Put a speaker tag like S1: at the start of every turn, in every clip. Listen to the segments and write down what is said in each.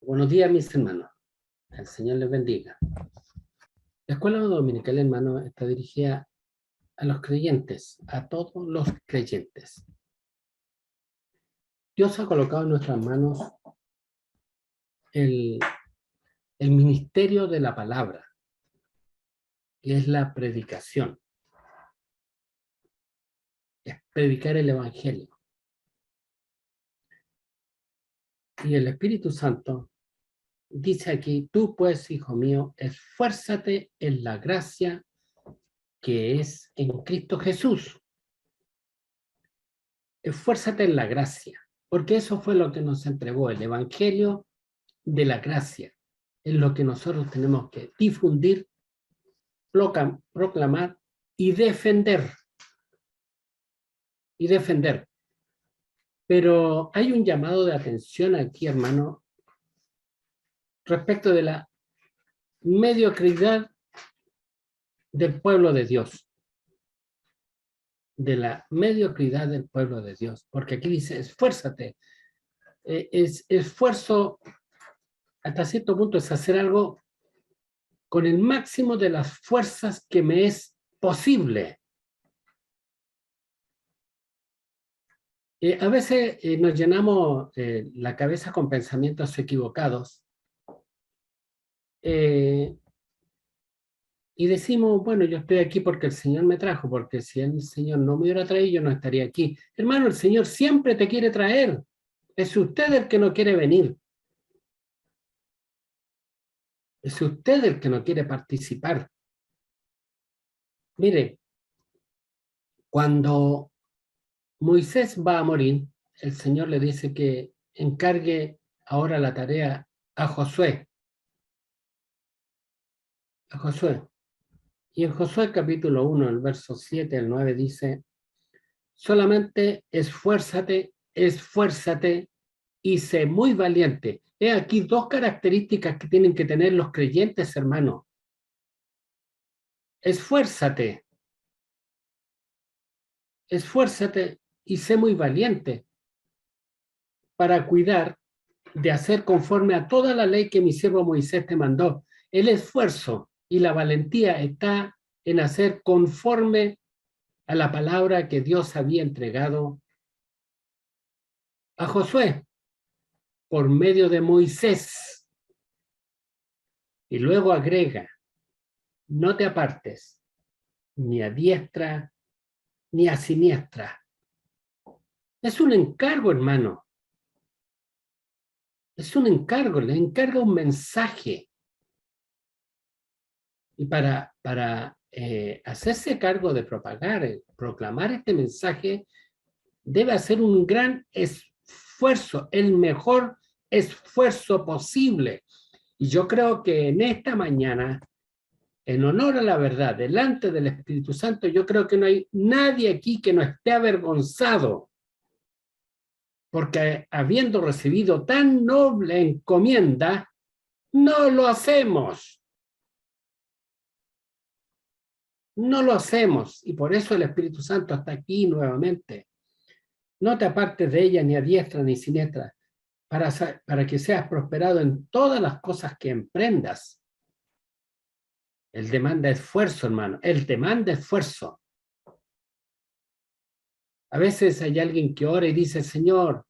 S1: Buenos días, mis hermanos. El Señor les bendiga. La escuela dominical, hermano, está dirigida a los creyentes, a todos los creyentes. Dios ha colocado en nuestras manos el, el ministerio de la palabra, que es la predicación. Es predicar el evangelio. Y el Espíritu Santo dice aquí: tú pues, hijo mío, esfuérzate en la gracia que es en Cristo Jesús. Esfuérzate en la gracia, porque eso fue lo que nos entregó el evangelio de la gracia. Es lo que nosotros tenemos que difundir, proclamar y defender. Y defender. Pero hay un llamado de atención aquí, hermano, respecto de la mediocridad del pueblo de Dios. De la mediocridad del pueblo de Dios. Porque aquí dice: esfuérzate. Esfuerzo, hasta cierto punto, es hacer algo con el máximo de las fuerzas que me es posible. A veces nos llenamos la cabeza con pensamientos equivocados y decimos: bueno, yo estoy aquí porque el Señor me trajo, porque si el Señor no me hubiera traído, yo no estaría aquí. Hermano, el Señor siempre te quiere traer. Es usted el que no quiere venir. Es usted el que no quiere participar. Mire, cuando Moisés va a morir, el Señor le dice que encargue ahora la tarea a Josué. A Josué. Y en Josué capítulo 1, el verso 7 al 9 dice: solamente esfuérzate, esfuérzate y sé muy valiente. He aquí dos características que tienen que tener los creyentes, hermano. Esfuérzate, esfuérzate y sé muy valiente para cuidar de hacer conforme a toda la ley que mi siervo Moisés te mandó. El esfuerzo y la valentía está en hacer conforme a la palabra que Dios había entregado a Josué por medio de Moisés. Y luego agrega: no te apartes ni a diestra ni a siniestra. Es un encargo, hermano. Es un encargo, le encarga un mensaje. Y para hacerse cargo de proclamar este mensaje, debe hacer un gran esfuerzo, el mejor esfuerzo posible. Y yo creo que en esta mañana, en honor a la verdad, delante del Espíritu Santo, yo creo que no hay nadie aquí que no esté avergonzado, porque habiendo recibido tan noble encomienda, no lo hacemos. No lo hacemos, y por eso el Espíritu Santo está aquí nuevamente. No te apartes de ella ni a diestra ni siniestra, para que seas prosperado en todas las cosas que emprendas. Él demanda esfuerzo, hermano. Él demanda esfuerzo. A veces hay alguien que ora y dice: Señor,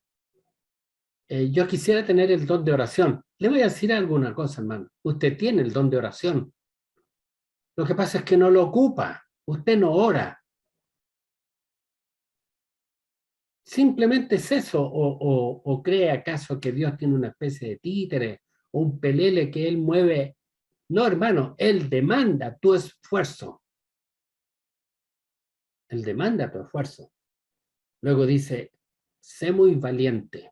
S1: yo quisiera tener el don de oración. Le voy a decir alguna cosa, hermano. Usted tiene el don de oración. Lo que pasa es que no lo ocupa. Usted no ora. Simplemente es eso. ¿O cree acaso que Dios tiene una especie de títere o un pelele que Él mueve? No, hermano. Él demanda tu esfuerzo. Él demanda tu esfuerzo. Luego dice: sé muy valiente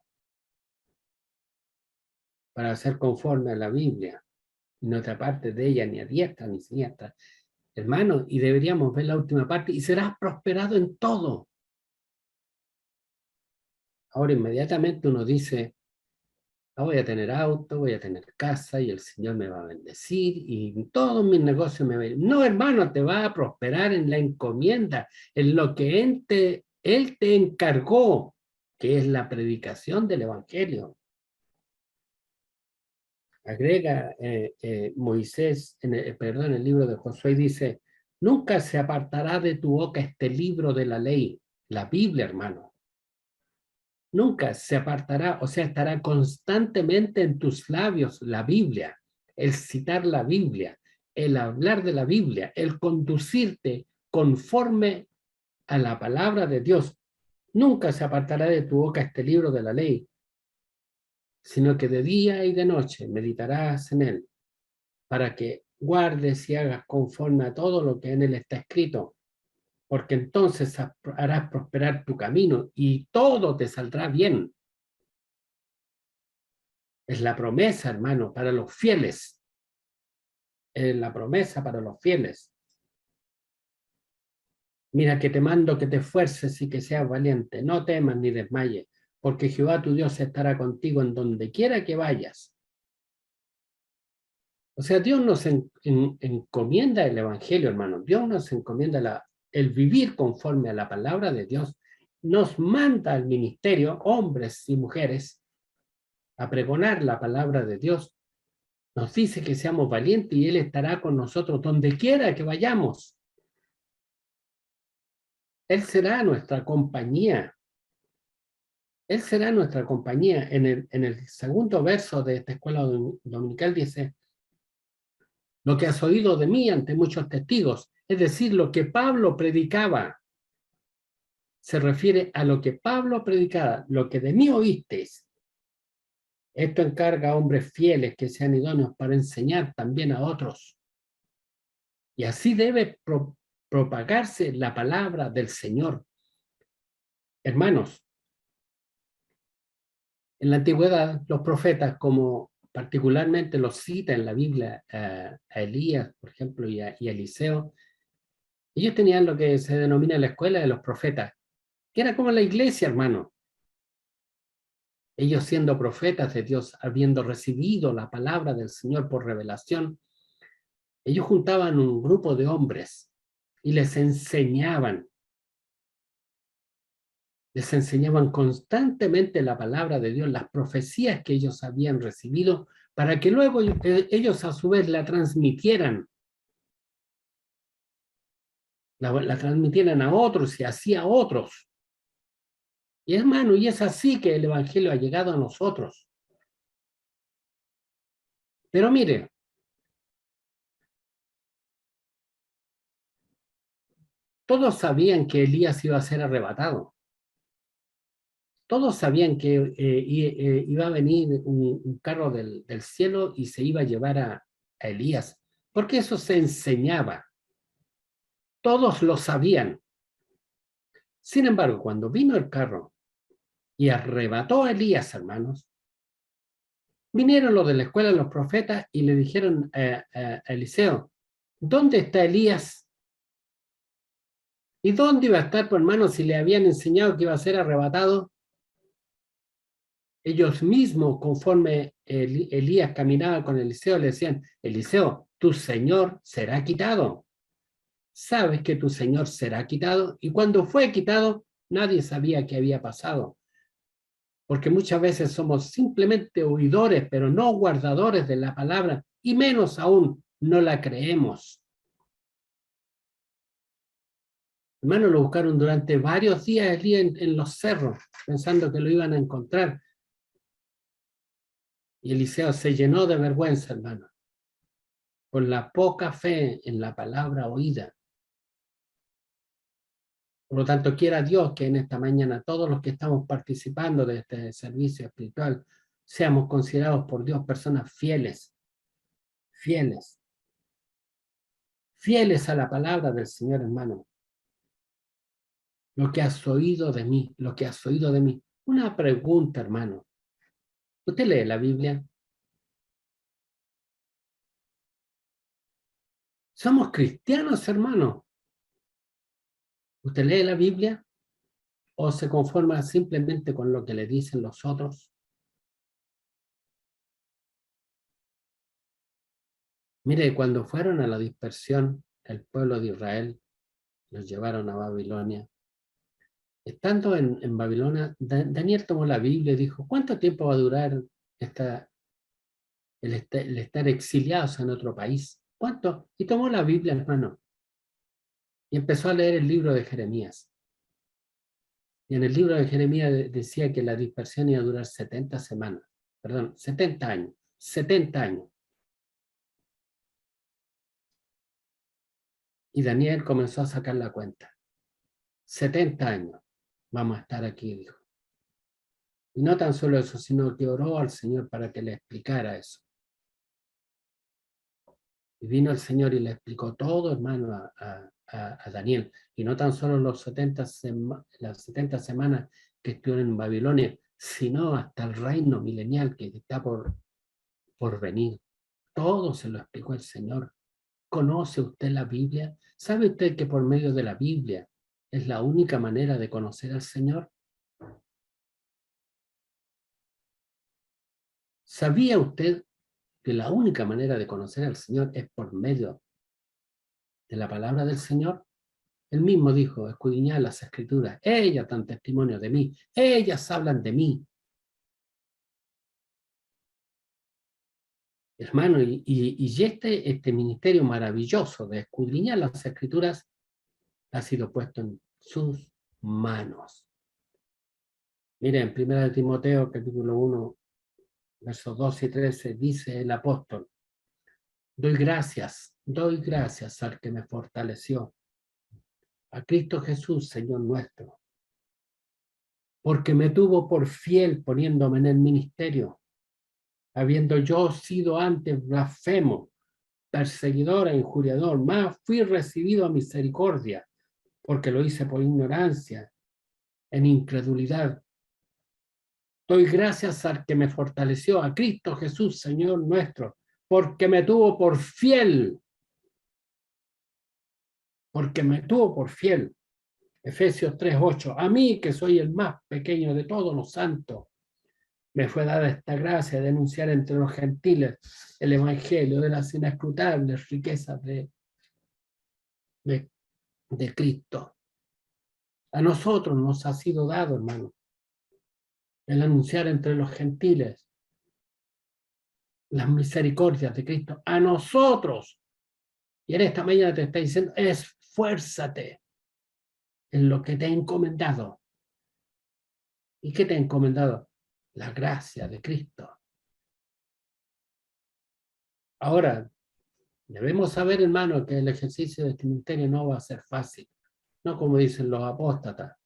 S1: para ser conforme a la Biblia, y no te apartes de ella ni a diestra ni siniestra. Hermano, y deberíamos ver la última parte: y serás prosperado en todo. Ahora inmediatamente uno dice: voy a tener auto, voy a tener casa, y el Señor me va a bendecir, y todos mis negocios me van a ir. No, hermano, te va a prosperar en la encomienda, en lo que Él te encargó, que es la predicación del Evangelio. Agrega Moisés, perdón, en el libro de Josué dice, nunca se apartará de tu boca este libro de la ley, la Biblia, hermano. Nunca se apartará, o sea, estará constantemente en tus labios la Biblia, el citar la Biblia, el hablar de la Biblia, el conducirte conforme a la palabra de Dios. Nunca se apartará de tu boca este libro de la ley, sino que de día y de noche meditarás en él, para que guardes y hagas conforme a todo lo que en él está escrito, porque entonces harás prosperar tu camino y todo te saldrá bien. Es la promesa, hermano, para los fieles. Es la promesa para los fieles. Mira que te mando que te esfuerces y que seas valiente. No temas ni desmayes, porque Jehová tu Dios estará contigo en donde quiera que vayas. O sea, Dios nos encomienda el Evangelio, hermano. Dios nos encomienda el vivir conforme a la palabra de Dios. Nos manda al ministerio, hombres y mujeres, a pregonar la palabra de Dios. Nos dice que seamos valientes y Él estará con nosotros donde quiera que vayamos. Él será nuestra compañía. Él será nuestra compañía. En el segundo verso de esta escuela dominical dice, lo que has oído de mí ante muchos testigos, es decir, lo que Pablo predicaba, se refiere a lo que Pablo predicaba, lo que de mí oísteis. Esto encarga a hombres fieles que sean idóneos para enseñar también a otros. Y así debe propagarse la palabra del Señor. Hermanos, en la antigüedad, los profetas, como particularmente los cita en la Biblia a Elías, por ejemplo, y a Eliseo, ellos tenían lo que se denomina la escuela de los profetas, que era como la iglesia, hermano. Ellos siendo profetas de Dios, habiendo recibido la palabra del Señor por revelación, ellos juntaban un grupo de hombres y les enseñaban constantemente la palabra de Dios, las profecías que ellos habían recibido, para que luego ellos a su vez la transmitieran, la transmitieran a otros y así a otros. Y hermano, y es así que el Evangelio ha llegado a nosotros. Pero mire, todos sabían que Elías iba a ser arrebatado. Todos sabían que iba a venir un carro del cielo y se iba a llevar a Elías, porque eso se enseñaba. Todos lo sabían. Sin embargo, cuando vino el carro y arrebató a Elías, hermanos, vinieron los de la escuela de los profetas y le dijeron a Eliseo, ¿dónde está Elías? ¿Y dónde iba a estar, pues, hermano, si le habían enseñado que iba a ser arrebatado? Ellos mismos, conforme Elías caminaba con Eliseo, le decían, Eliseo, tu Señor será quitado. Sabes que tu Señor será quitado. Y cuando fue quitado, nadie sabía qué había pasado. Porque muchas veces somos simplemente oidores, pero no guardadores de la palabra, y menos aún no la creemos. Hermano, lo buscaron durante varios días en los cerros, pensando que lo iban a encontrar. Y Eliseo se llenó de vergüenza, hermano, por la poca fe en la palabra oída. Por lo tanto, quiera Dios que en esta mañana todos los que estamos participando de este servicio espiritual seamos considerados por Dios personas fieles, fieles, fieles a la palabra del Señor, hermano. Lo que has oído de mí, lo que has oído de mí. Una pregunta, hermano. ¿Usted lee la Biblia? Somos cristianos, hermano. ¿Usted lee la Biblia o se conforma simplemente con lo que le dicen los otros? Mire, cuando fueron a la dispersión, el pueblo de Israel los llevaron a Babilonia. Estando en Babilonia, Daniel tomó la Biblia y dijo, ¿cuánto tiempo va a durar esta el estar exiliados en otro país. ¿Cuánto? Y tomó la Biblia, hermano, y empezó a leer el libro de Jeremías. Y en el libro de Jeremías decía que la dispersión iba a durar 70 semanas, perdón, 70 años, 70 años. Y Daniel comenzó a sacar la cuenta. 70 años vamos a estar aquí, dijo. Y no tan solo eso, sino que oró al Señor para que le explicara eso. Y vino el Señor y le explicó todo, hermano, a Daniel. Y no tan solo las 70 semanas que estuvieron en Babilonia, sino hasta el reino milenial que está por venir. Todo se lo explicó el Señor. ¿Conoce usted la Biblia? ¿Sabe usted que por medio de la Biblia es la única manera de conocer al Señor? ¿Sabía usted que la única manera de conocer al Señor es por medio de la palabra del Señor? Él mismo dijo, escudriñad las Escrituras, ellas dan testimonio de mí, ellas hablan de mí. Hermano, y este ministerio maravilloso de escudriñar las Escrituras ha sido puesto en sus manos. Miren, en 1 Timoteo, capítulo 1, versos 12 y 13, dice el apóstol, doy gracias al que me fortaleció, a Cristo Jesús, Señor nuestro, porque me tuvo por fiel poniéndome en el ministerio, habiendo yo sido antes blasfemo, perseguidor e injuriador, más fui recibido a misericordia, porque lo hice por ignorancia, en incredulidad. Doy gracias al que me fortaleció, a Cristo Jesús, Señor nuestro, porque me tuvo por fiel, porque me tuvo por fiel. Efesios 3:8. A mí, que soy el más pequeño de todos los santos, me fue dada esta gracia de anunciar entre los gentiles el evangelio de las inescrutables riquezas de Cristo. A nosotros nos ha sido dado, hermano, el anunciar entre los gentiles las misericordias de Cristo. A nosotros. Y en esta mañana te está diciendo, esfuérzate en lo que te he encomendado. ¿Y qué te he encomendado? La gracia de Cristo. Ahora, debemos saber, hermano, que el ejercicio de este ministerio no va a ser fácil. No como dicen los apóstatas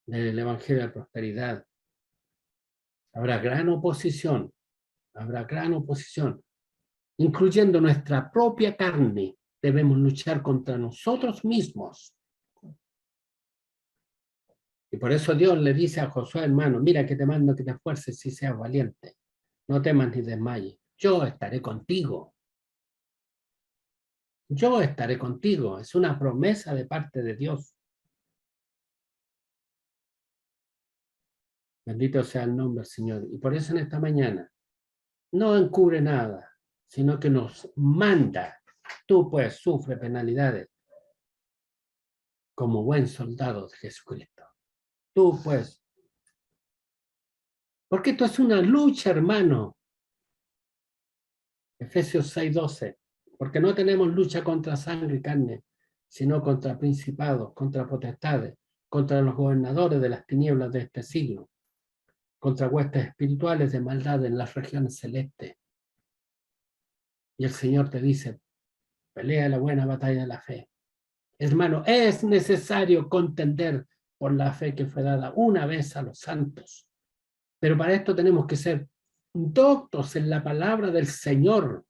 S1: del Evangelio de la Prosperidad. Habrá gran oposición, incluyendo nuestra propia carne. Debemos luchar contra nosotros mismos. Y por eso Dios le dice a Josué, hermano, mira que te mando que te esfuerces y seas valiente. No temas ni desmayes. Yo estaré contigo. Yo estaré contigo. Es una promesa de parte de Dios. Bendito sea el nombre del Señor. Y por eso en esta mañana no encubre nada, sino que nos manda. Tú pues sufre penalidades como buen soldado de Jesucristo. Tú pues. Porque esto es una lucha, hermano. Efesios 6:12. Porque no tenemos lucha contra sangre y carne, sino contra principados, contra potestades, contra los gobernadores de las tinieblas de este siglo, contra huestes espirituales de maldad en las regiones celestes. Y el Señor te dice, pelea la buena batalla de la fe. Hermano, es necesario contender por la fe que fue dada una vez a los santos. Pero para esto tenemos que ser doctos en la palabra del Señor,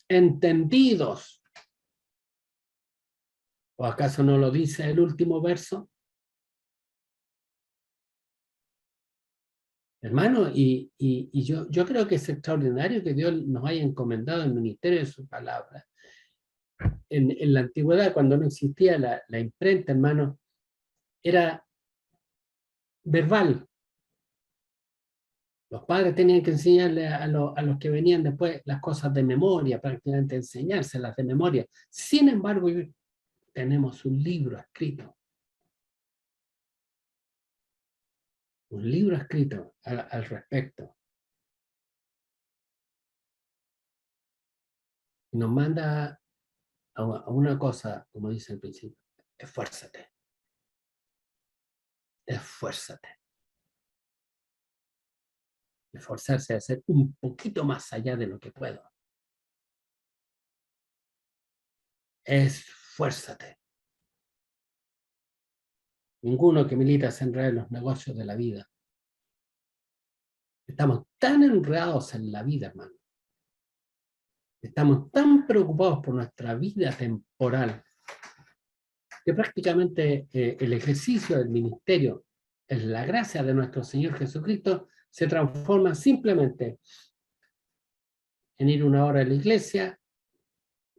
S1: entendidos. ¿O acaso no lo dice el último verso? Hermano, yo creo que es extraordinario que Dios nos haya encomendado el ministerio de su palabra. En la antigüedad, cuando no existía la imprenta, hermano, era verbal. Los padres tenían que enseñarle a los que venían después las cosas de memoria, prácticamente enseñárselas de memoria. Sin embargo, tenemos un libro escrito al respecto. Y nos manda a una cosa, como dice el principio, esfuérzate, esfuérzate. Esforzarse a hacer un poquito más allá de lo que puedo. Esfuérzate. Ninguno que milita se enreda en los negocios de la vida. Estamos tan enredados en la vida, hermano. Estamos tan preocupados por nuestra vida temporal que prácticamente el ejercicio del ministerio en la gracia de nuestro Señor Jesucristo se transforma simplemente en ir una hora a la iglesia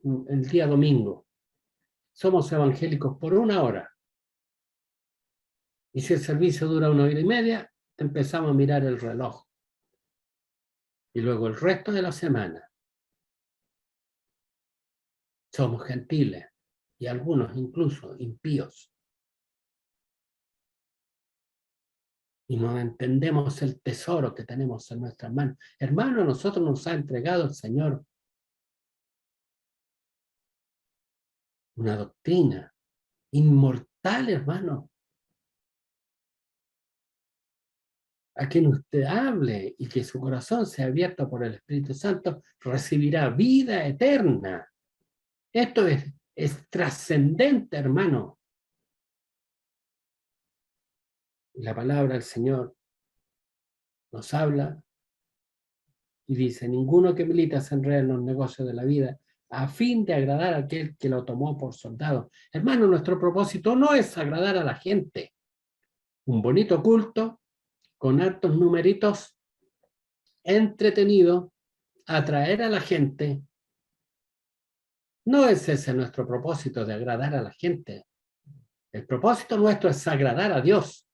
S1: el día domingo. Somos evangélicos por una hora. Y si el servicio dura 1 hora y media, empezamos a mirar el reloj. Y luego el resto de la semana somos gentiles y algunos incluso impíos. Y no entendemos el tesoro que tenemos en nuestras manos. Hermano, a nosotros nos ha entregado el Señor una doctrina inmortal, hermano. A quien usted hable y que su corazón sea abierto por el Espíritu Santo, recibirá vida eterna. Esto es trascendente, hermano. La palabra del Señor nos habla y dice: ninguno que milita se enreda en los negocios de la vida a fin de agradar a aquel que lo tomó por soldado. Hermano, nuestro propósito no es agradar a la gente. Un bonito culto con hartos numeritos, entretenido, atraer a la gente. No es ese nuestro propósito, de agradar a la gente. El propósito nuestro es agradar a Dios.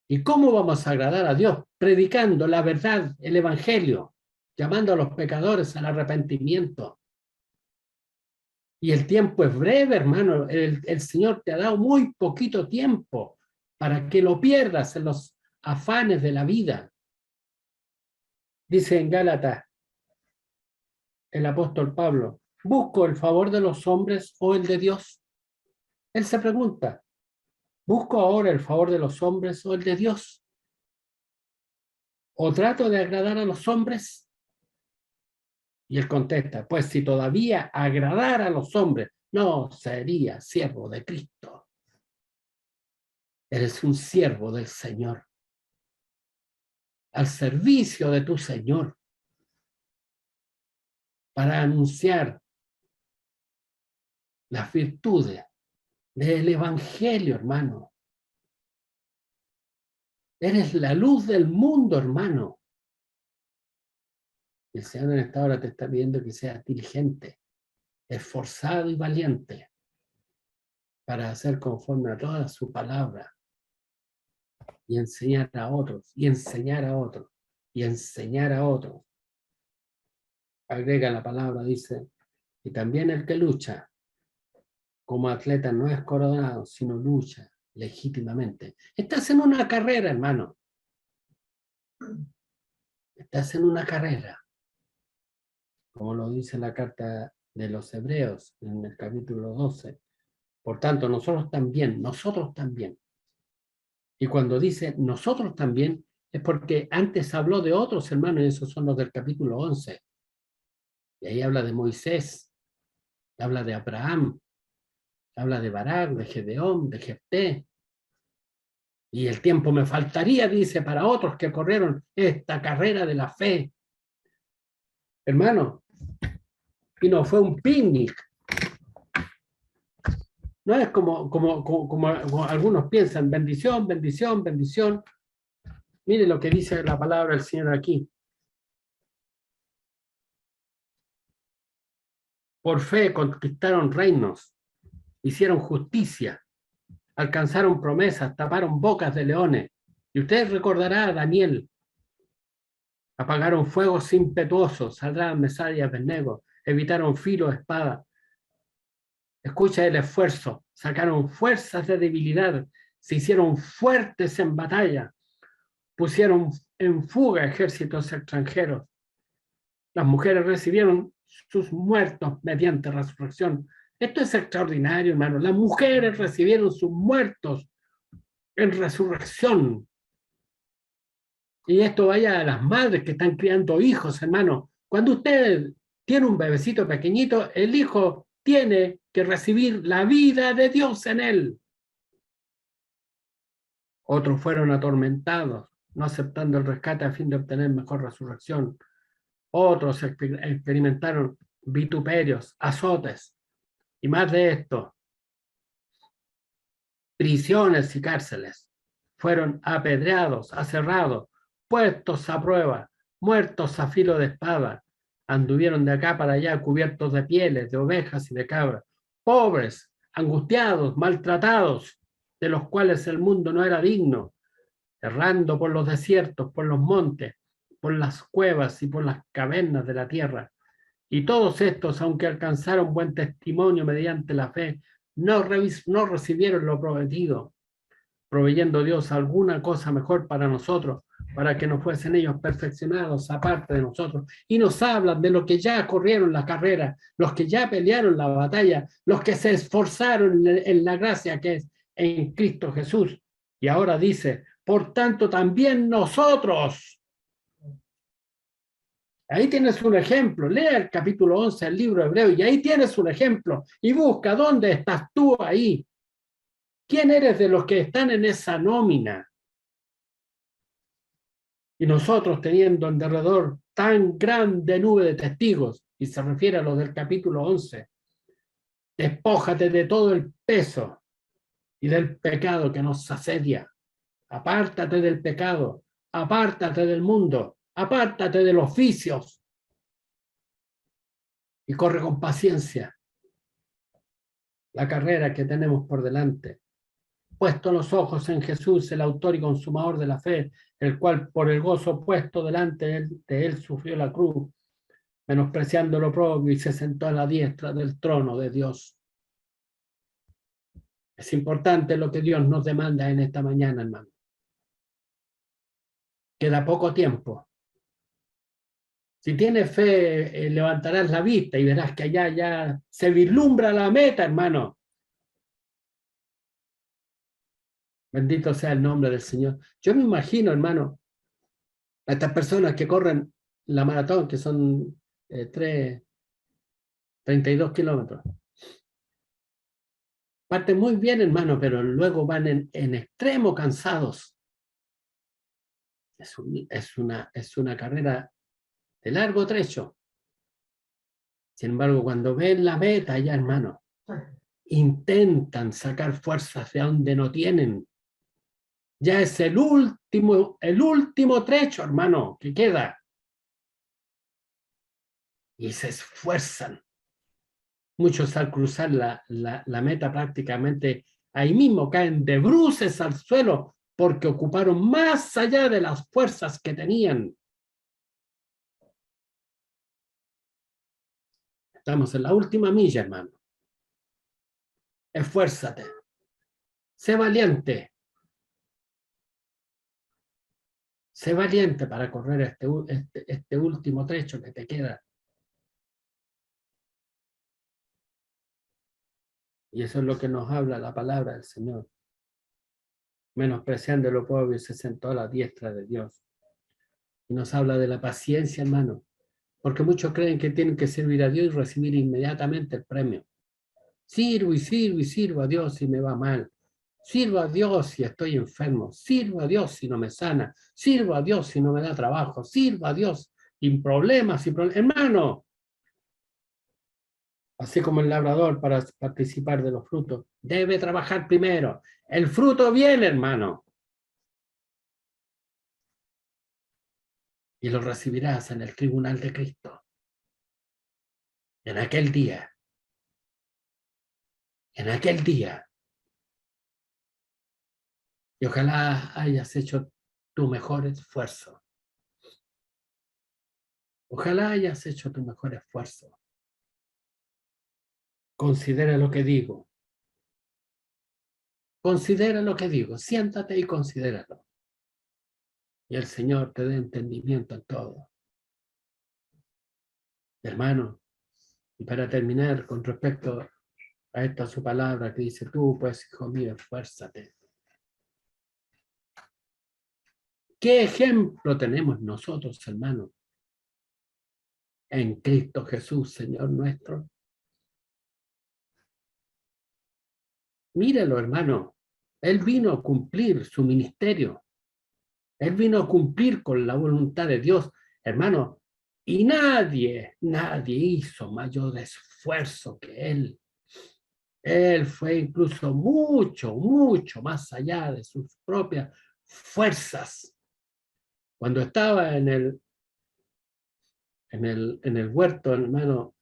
S1: ¿Y cómo vamos a agradar a Dios? Predicando la verdad, el evangelio, llamando a los pecadores al arrepentimiento. Y el tiempo es breve, hermano. El Señor te ha dado muy poquito tiempo para que lo pierdas en los afanes de la vida. Dice en Gálatas el apóstol Pablo: ¿busco el favor de los hombres o el de Dios? Él se pregunta: ¿busco ahora el favor de los hombres o el de Dios? ¿O trato de agradar a los hombres? Y él contesta: pues si todavía agradara a los hombres, no sería siervo de Cristo. Eres un siervo del Señor, al servicio de tu Señor, para anunciar las virtudes del Evangelio, hermano. Eres la luz del mundo, hermano. El Señor en esta hora te está pidiendo que seas diligente, esforzado y valiente para hacer conforme a toda su palabra y enseñar a otros, y enseñar a otros, y enseñar a otros. Agrega la palabra, dice: y también el que lucha como atleta no es coronado, sino lucha legítimamente. Estás en una carrera, hermano. Estás en una carrera, como lo dice la carta de los Hebreos en el capítulo 12. Por tanto, nosotros también. Y cuando dice nosotros también, es porque antes habló de otros hermanos, y esos son los del capítulo 11. Y ahí habla de Moisés, habla de Abraham, habla de Barak, de Gedeón, de Jefté. Y el tiempo me faltaría, dice, para otros que corrieron esta carrera de la fe. Hermano, y no fue un picnic. No es como algunos piensan: bendición, bendición, bendición. Mire lo que dice la palabra del Señor aquí. Por fe conquistaron reinos, hicieron justicia, alcanzaron promesas, taparon bocas de leones. Y usted recordará a Daniel: apagaron fuegos impetuosos, saldrán Mesad y Abednego, evitaron filo, espada. Escucha el esfuerzo, sacaron fuerzas de debilidad, se hicieron fuertes en batalla, pusieron en fuga ejércitos extranjeros. Las mujeres recibieron sus muertos mediante resurrección. Esto es extraordinario, hermano. Las mujeres recibieron sus muertos en resurrección. Y esto vaya a las madres que están criando hijos, hermano. Cuando usted tiene un bebecito pequeñito, el hijo tiene que recibir la vida de Dios en él. Otros fueron atormentados, no aceptando el rescate a fin de obtener mejor resurrección. Otros experimentaron vituperios, azotes, y más de esto, prisiones y cárceles. Fueron apedreados, aserrados, puestos a prueba, muertos a filo de espada. Anduvieron de acá para allá cubiertos de pieles, de ovejas y de cabras, pobres, angustiados, maltratados, de los cuales el mundo no era digno, errando por los desiertos, por los montes, por las cuevas y por las cavernas de la tierra. Y todos estos, aunque alcanzaron buen testimonio mediante la fe, no recibieron lo prometido, proveyendo Dios alguna cosa mejor para nosotros, para que no fuesen ellos perfeccionados aparte de nosotros. Y nos hablan de los que ya corrieron la carrera, los que ya pelearon la batalla, los que se esforzaron en la gracia que es en Cristo Jesús. Y ahora dice, por tanto también nosotros. Ahí tienes un ejemplo. Lea el capítulo 11 del libro hebreo y ahí tienes un ejemplo. Y busca dónde estás tú ahí. ¿Quién eres de los que están en esa nómina? Y nosotros teniendo en derredor tan grande nube de testigos, y se refiere a los del capítulo 11, despójate de todo el peso y del pecado que nos asedia. Apártate del pecado, apártate del mundo, apártate de los vicios y corre con paciencia la carrera que tenemos por delante. Puesto los ojos en Jesús, el autor y consumador de la fe, el cual por el gozo puesto delante de él sufrió la cruz, menospreciando lo propio y se sentó a la diestra del trono de Dios. Es importante lo que Dios nos demanda en esta mañana, hermano. Queda poco tiempo. Si tienes fe, levantarás la vista y verás que allá ya se vislumbra la meta, hermano. Bendito sea el nombre del Señor. Yo me imagino, hermano, a estas personas que corren la maratón, que son 32 kilómetros. Parten muy bien, hermano, pero luego van en extremo cansados. Es una carrera de largo trecho. Sin embargo, cuando ven la meta ya, hermano, intentan sacar fuerzas de donde no tienen. Ya es el último trecho, hermano, que queda. Y se esfuerzan. Muchos al cruzar la meta prácticamente ahí mismo caen de bruces al suelo porque ocuparon más allá de las fuerzas que tenían. Estamos en la última milla, hermano. Esfuérzate. Sé valiente. Sé valiente para correr este último trecho que te queda. Y eso es lo que nos habla la palabra del Señor. Menospreciando lo propio, se sentó a la diestra de Dios. Y nos habla de la paciencia, hermano. Porque muchos creen que tienen que servir a Dios y recibir inmediatamente el premio. Sirvo y sirvo y sirvo a Dios si me va mal. Sirvo a Dios si estoy enfermo. Sirvo a Dios si no me sana. Sirvo a Dios si no me da trabajo. Sirvo a Dios sin problemas. Hermano, así como el labrador para participar de los frutos, debe trabajar primero. El fruto viene, hermano. Y lo recibirás en el tribunal de Cristo. En aquel día. En aquel día. Y ojalá hayas hecho tu mejor esfuerzo. Ojalá hayas hecho tu mejor esfuerzo. Considera lo que digo. Considera lo que digo. Siéntate y considéralo. Y el Señor te dé entendimiento en todo. Hermano, Y para terminar, con respecto a esta su palabra que dice, tú pues, hijo mío, esfuérzate. ¿Qué ejemplo tenemos nosotros, hermanos, en Cristo Jesús, Señor nuestro? Míralo, hermano. Él vino a cumplir su ministerio. Él vino a cumplir con la voluntad de Dios, hermano. Y nadie hizo mayor esfuerzo que él. Él fue incluso mucho más allá de sus propias fuerzas. Cuando estaba en el huerto, hermano,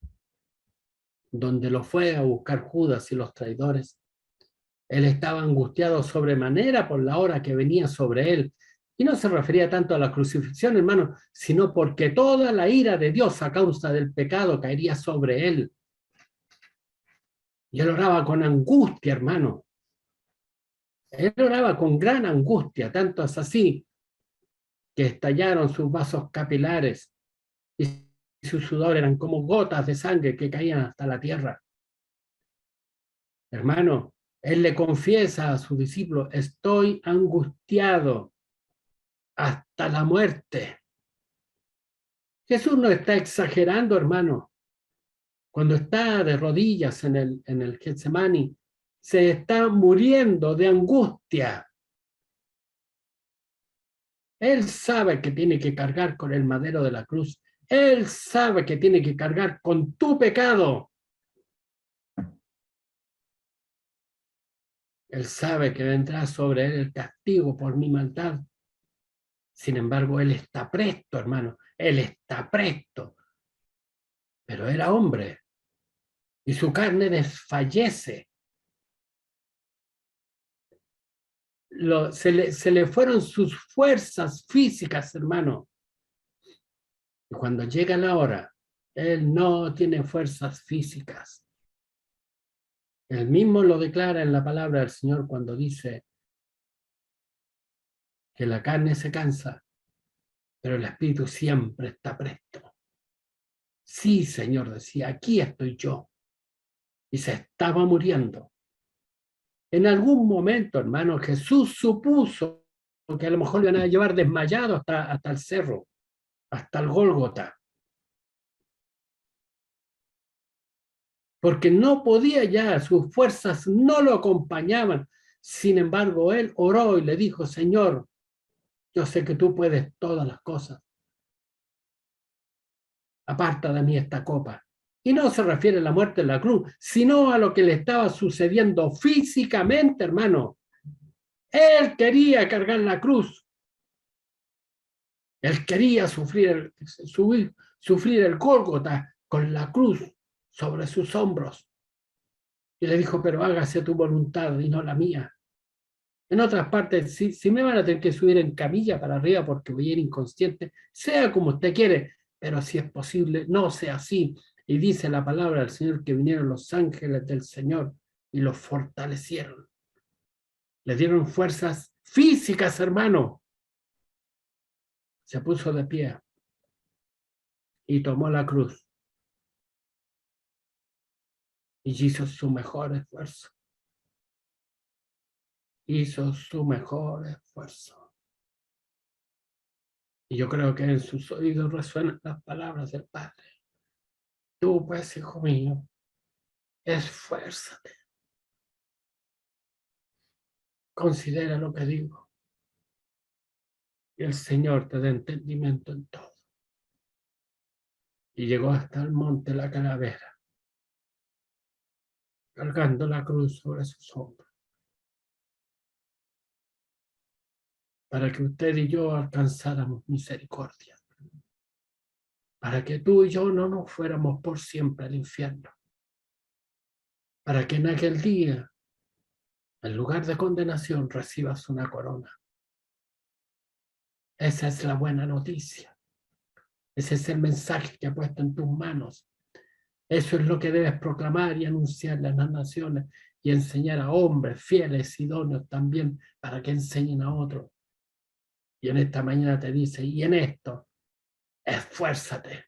S1: donde lo fue a buscar Judas y los traidores, él estaba angustiado sobremanera por la hora que venía sobre él. Y no se refería tanto a la crucifixión, hermano, sino porque toda la ira de Dios a causa del pecado caería sobre él. Y él oraba con angustia, hermano. Él oraba con gran angustia, tanto es así que estallaron sus vasos capilares y su sudor eran como gotas de sangre que caían hasta la tierra. Hermano, él le confiesa a su discípulo, estoy angustiado hasta la muerte. Jesús no está exagerando, hermano. Cuando está de rodillas en el Getsemaní, se está muriendo de angustia. Él sabe que tiene que cargar con el madero de la cruz. Él sabe que tiene que cargar con tu pecado. Él sabe que vendrá sobre él el castigo por mi maldad. Sin embargo, él está presto, hermano. Él está presto. Pero era hombre. Y su carne desfallece. Se le fueron sus fuerzas físicas, hermano. Y cuando llega la hora, él no tiene fuerzas físicas. Él mismo lo declara en la palabra del Señor cuando dice que la carne se cansa, pero el espíritu siempre está presto. Sí, Señor, decía, aquí estoy yo. Y se estaba muriendo. En algún momento, hermano, Jesús supuso que a lo mejor le iban a llevar desmayado hasta el cerro, hasta el Gólgota. Porque no podía ya, sus fuerzas no lo acompañaban. Sin embargo, él oró y le dijo, Señor, yo sé que tú puedes todas las cosas. Aparta de mí esta copa. Y no se refiere a la muerte en la cruz, sino a lo que le estaba sucediendo físicamente, hermano. Él quería cargar la cruz. Él quería sufrir el Gólgota con la cruz sobre sus hombros. Y le dijo, pero hágase tu voluntad y no la mía. En otras partes, si me van a tener que subir en camilla para arriba porque voy a ir inconsciente, sea como usted quiere, pero si es posible, no sea así. Y dice la palabra del Señor que vinieron los ángeles del Señor y los fortalecieron. Le dieron fuerzas físicas, hermano. Se puso de pie y tomó la cruz. Y hizo su mejor esfuerzo. Hizo su mejor esfuerzo. Y yo creo que en sus oídos resuenan las palabras del Padre. Tú, pues, hijo mío, esfuérzate. Considera lo que digo. Y el Señor te da entendimiento en todo. Y llegó hasta el monte la calavera, cargando la cruz sobre sus hombros, para que usted y yo alcanzáramos misericordia, para que tú y yo no nos fuéramos por siempre al infierno, para que en aquel día, en lugar de condenación, recibas una corona. Esa es la buena noticia. Ese es el mensaje que ha puesto en tus manos. Eso es lo que debes proclamar y anunciarle a las naciones y enseñar a hombres fieles, idóneos también, para que enseñen a otros. Y en esta mañana te dice, y en esto, esfuérzate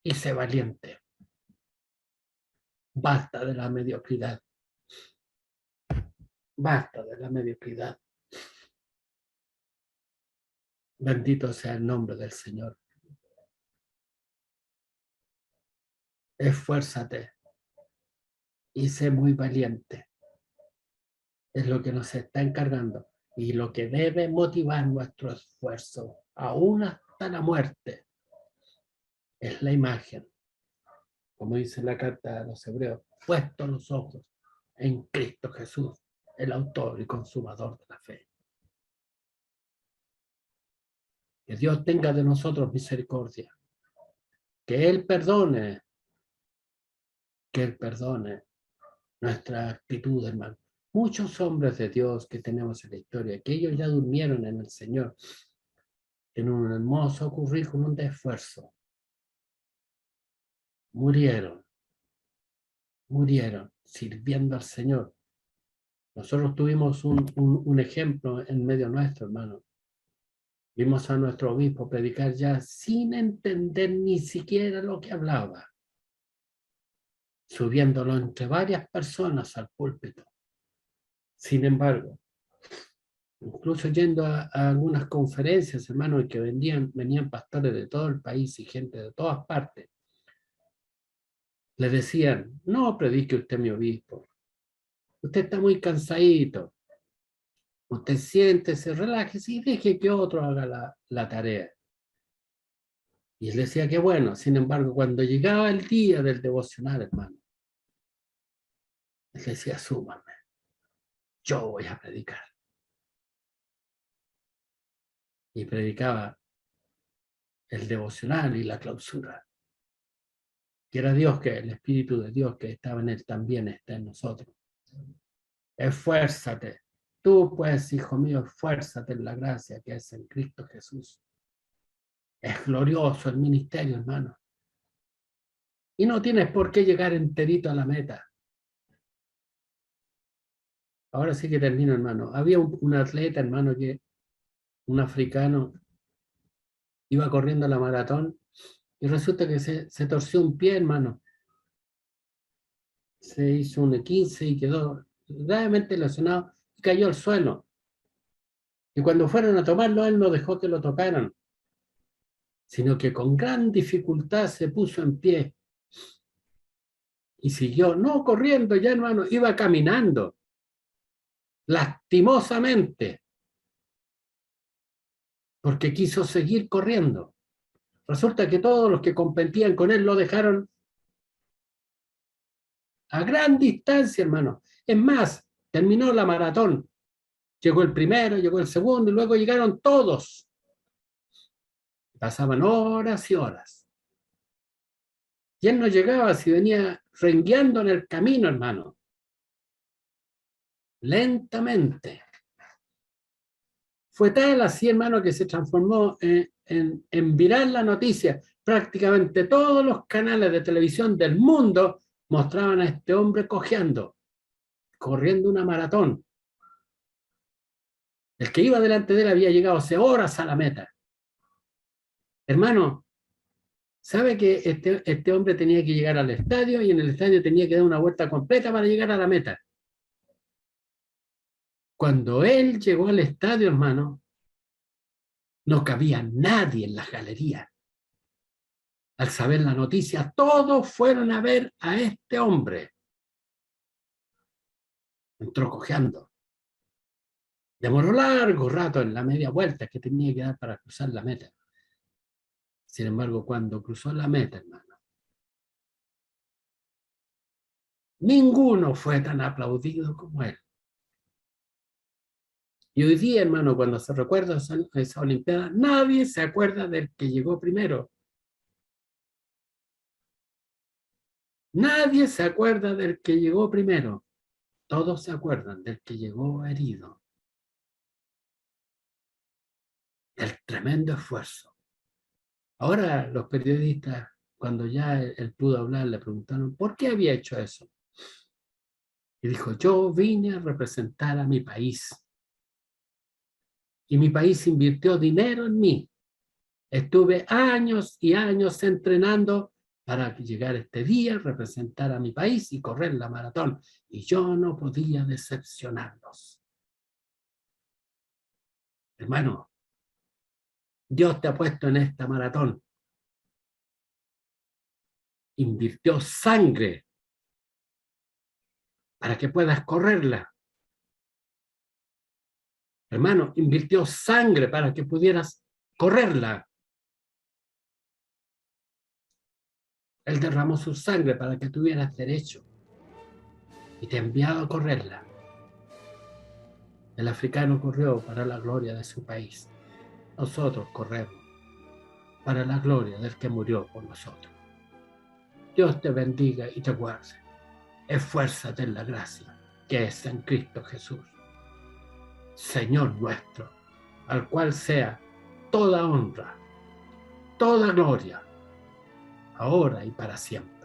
S1: y sé valiente. Basta de la mediocridad. Basta de la mediocridad. Bendito sea el nombre del Señor. Esfuérzate y sé muy valiente. Es lo que nos está encargando y lo que debe motivar nuestro esfuerzo, aún hasta la muerte, es la imagen. Como dice la carta a los hebreos, puestos los ojos en Cristo Jesús, el autor y consumador de la fe. Que Dios tenga de nosotros misericordia. Que Él perdone nuestra actitud, hermano. Muchos hombres de Dios que tenemos en la historia, que ellos ya durmieron en el Señor, en un hermoso currículum de esfuerzo, murieron sirviendo al Señor. Nosotros tuvimos un ejemplo en medio nuestro, hermano. Vimos a nuestro obispo predicar ya sin entender ni siquiera lo que hablaba, subiéndolo entre varias personas al púlpito. Sin embargo, incluso yendo a algunas conferencias, hermano, en que venían pastores de todo el país y gente de todas partes, le decían, no predique usted, mi obispo, usted está muy cansadito, usted siéntese, relájese y deje que otro haga la tarea. Y él decía que bueno, sin embargo, cuando llegaba el día del devocional, hermano, él decía, súmame, yo voy a predicar. Y predicaba el devocional y la clausura. Que era Dios, que el Espíritu de Dios que estaba en él también está en nosotros. Esfuérzate. Tú pues, hijo mío, esfuérzate en la gracia que es en Cristo Jesús. Es glorioso el ministerio, hermano. Y no tienes por qué llegar enterito a la meta. Ahora sí que termino, hermano. Había un atleta, hermano, un africano, iba corriendo a la maratón y resulta que se torció un pie, hermano. Se hizo un 15 y quedó gravemente lesionado y cayó al suelo. Y cuando fueron a tomarlo, él no dejó que lo tocaran, sino que con gran dificultad se puso en pie y siguió, no corriendo ya, hermano, iba caminando, lastimosamente, porque quiso seguir corriendo. Resulta que todos los que competían con él lo dejaron a gran distancia, hermano. Es más, terminó la maratón. Llegó el primero, llegó el segundo y luego llegaron todos. Pasaban horas y horas. Y él no llegaba si venía rengueando en el camino, hermano. Lentamente. Fue tal así, hermano, que se transformó en viral la noticia. Prácticamente todos los canales de televisión del mundo mostraban a este hombre cojeando, corriendo una maratón. El que iba delante de él había llegado hace horas a la meta. Hermano, ¿sabe que este hombre tenía que llegar al estadio y en el estadio tenía que dar una vuelta completa para llegar a la meta? Cuando él llegó al estadio, hermano, no cabía nadie en la galería. Al saber la noticia, todos fueron a ver a este hombre. Entró cojeando. Demoró largo rato en la media vuelta que tenía que dar para cruzar la meta. Sin embargo, cuando cruzó la meta, hermano, ninguno fue tan aplaudido como él. Y hoy día, hermano, cuando se recuerda esa Olimpiada, nadie se acuerda del que llegó primero. Nadie se acuerda del que llegó primero. Todos se acuerdan del que llegó herido. El tremendo esfuerzo. Ahora los periodistas, cuando ya él pudo hablar, le preguntaron por qué había hecho eso. Y dijo, yo vine a representar a mi país. Y mi país invirtió dinero en mí. Estuve años y años entrenando para llegar este día, representar a mi país y correr la maratón. Y yo no podía decepcionarlos. Hermano, Dios te ha puesto en esta maratón. Invirtió sangre para que puedas correrla. Hermano, invirtió sangre para que pudieras correrla. Él derramó su sangre para que tuvieras derecho y te ha enviado a correrla. El africano corrió para la gloria de su país. Nosotros corremos para la gloria del que murió por nosotros. Dios te bendiga y te guarde. Esfuérzate en la gracia que es en Cristo Jesús, Señor nuestro, al cual sea toda honra, toda gloria, ahora y para siempre.